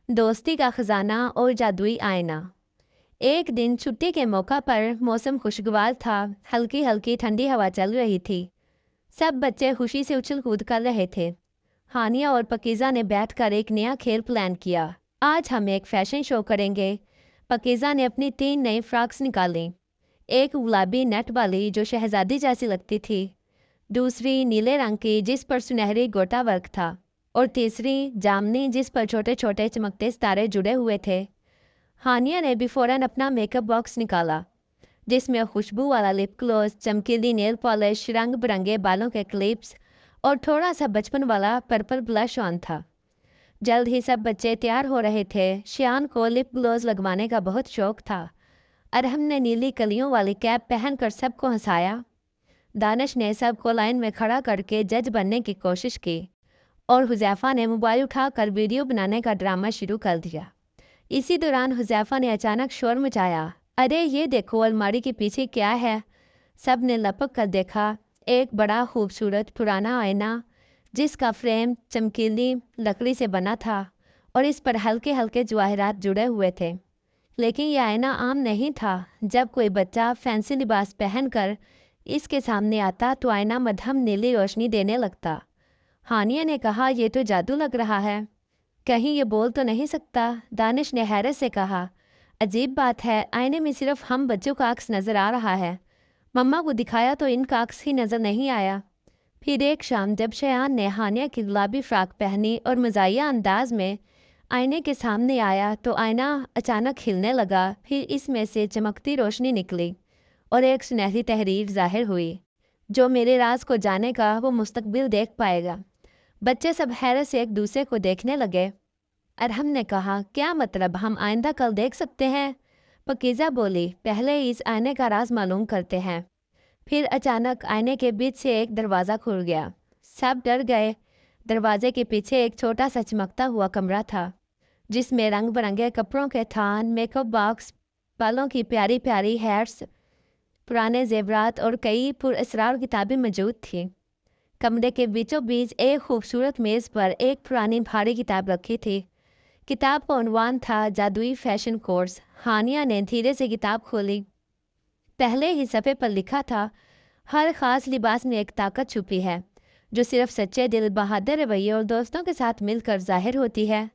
दोस्ती का खजाना और जादुई आईना। एक दिन छुट्टी के मौका पर मौसम खुशगवार था। हल्की हल्की ठंडी हवा चल रही थी। सब बच्चे खुशी से उछल कूद कर रहे थे। हानिया और पकीज़ा ने बैठकर एक नया खेल प्लान किया। आज हम एक फैशन शो करेंगे। पकीज़ा ने अपनी 3 नई फ्रॉक्स निकाली। एक गुलाबी नेट वाली जो शहजादी जैसी लगती थी, दूसरी नीले रंग की जिस पर सुनहरी गोटा वर्क था, और तीसरी जामनी जिस पर छोटे छोटे चमकते सितारे जुड़े हुए थे। हानिया ने भी फौरन अपना मेकअप बॉक्स निकाला, जिसमें खुशबू वाला लिप ग्लॉस, चमकीली नेल पॉलिश, रंग बिरंगे बालों के क्लिप्स और थोड़ा सा बचपन वाला पर्पल ब्लश ऑन था। जल्द ही सब बच्चे तैयार हो रहे थे। शियान को लिप ग्लॉस लगवाने का बहुत शौक था। अरहम ने नीली कलियों वाली कैप पहनकर सबको हंसाया। दानिश ने सबको लाइन में खड़ा करके जज बनने की कोशिश की, और हुज़ैफ़ा ने मोबाइल उठाकर वीडियो बनाने का ड्रामा शुरू कर दिया। इसी दौरान हुज़ैफ़ा ने अचानक शोर मचाया, अरे ये देखो, अलमारी के पीछे क्या है। सब ने लपक कर देखा। एक बड़ा खूबसूरत पुराना आईना, जिसका फ्रेम चमकीली लकड़ी से बना था और इस पर हल्के हल्के जवाहरात जुड़े हुए थे। लेकिन यह आईना आम नहीं था। जब कोई बच्चा फैंसी लिबास पहनकर इसके सामने आता तो आईना मध्यम नीली रोशनी देने लगता। हानिया ने कहा, यह तो जादू लग रहा है। कहीं ये बोल तो नहीं सकता? दानिश ने हैरत से कहा, अजीब बात है, आईने में सिर्फ हम बच्चों का अक्स नज़र आ रहा है। मम्मा को दिखाया तो इनका अक्स ही नज़र नहीं आया। फिर एक शाम जब शयान ने हानिया की गुलाबी फ्रॉक पहनी और मज़ाहिया अंदाज में आईने के सामने आया तो आईना अचानक हिलने लगा। फिर इसमें से चमकती रोशनी निकली और एक सुनहरी तहरीर ज़ाहिर हुई, जो मेरे राज को जानेगा वो मुस्तकबिल देख पाएगा। बच्चे सब हैरत से एक दूसरे को देखने लगे। अरहम ने कहा, क्या मतलब, हम आइंदा कल देख सकते हैं? पकीज़ा बोली, पहले इस आईने का राज मालूम करते हैं। फिर अचानक आईने के बीच से एक दरवाज़ा खुल गया। सब डर गए। दरवाजे के पीछे एक छोटा सा चमकता हुआ कमरा था, जिसमें रंग बिरंगे कपड़ों के थान, मेकअप बॉक्स, बालों की प्यारी प्यारी हेयर्स, पुराने जेवरात और कई पुरअसरार किताबें मौजूद थीं। कमरे के बीचों बीच एक खूबसूरत मेज़ पर एक पुरानी भारी किताब रखी थी। किताब का उन्वान था जादुई फैशन कोर्स। हानिया ने धीरे से किताब खोली। पहले ही सफ़े पर लिखा था, हर ख़ास लिबास में एक ताकत छुपी है, जो सिर्फ सच्चे दिल, बहादुर रवैये और दोस्तों के साथ मिलकर ज़ाहिर होती है।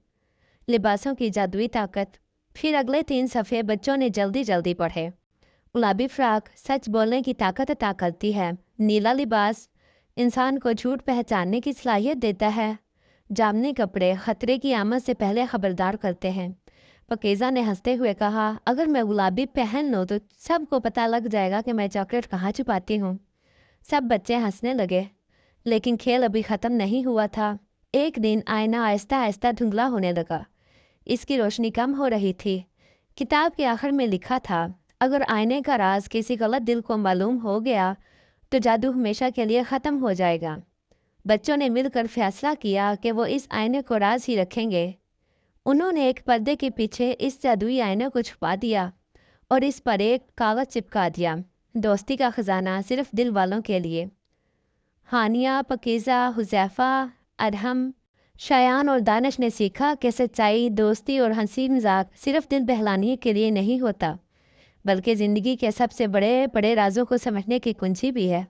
लिबासों की जादुई ताकत। फिर अगले 3 सफ़े बच्चों ने जल्दी जल्दी पढ़े। गुलाबी फ्रॉक सच बोलने की ताकत अता करती है। नीला लिबास इंसान को झूठ पहचानने की सलाहियत देता है। जामनी कपड़े खतरे की आमद से पहले खबरदार करते हैं। पकीज़ा ने हंसते हुए कहा, अगर मैं गुलाबी पहन लूँ तो सबको पता लग जाएगा कि मैं चॉकलेट कहाँ छुपाती हूँ। सब बच्चे हंसने लगे, लेकिन खेल अभी ख़त्म नहीं हुआ था। एक दिन आईना आहिस्ता आहिस्ता धुंधला होने लगा। इसकी रोशनी कम हो रही थी। किताब के आखिर में लिखा था, अगर आईने का राज किसी गलत दिल को मालूम हो गया तो जादू हमेशा के लिए ख़त्म हो जाएगा। बच्चों ने मिलकर फैसला किया कि वो इस आईने को राज ही रखेंगे। उन्होंने एक पर्दे के पीछे इस जादुई आईने को छुपा दिया और इस पर एक कागज़ चिपका दिया, दोस्ती का ख़जाना सिर्फ दिल वालों के लिए। हानिया, पकीज़ा, हुज़ैफ़ा, अरहम, शयान और दानिश ने सीखा कि सच्चाई, दोस्ती और हंसी मजाक सिर्फ दिल बहलाने के लिए नहीं होता, बल्कि ज़िंदगी के सबसे बड़े बड़े राजों को समझने की कुंजी भी है।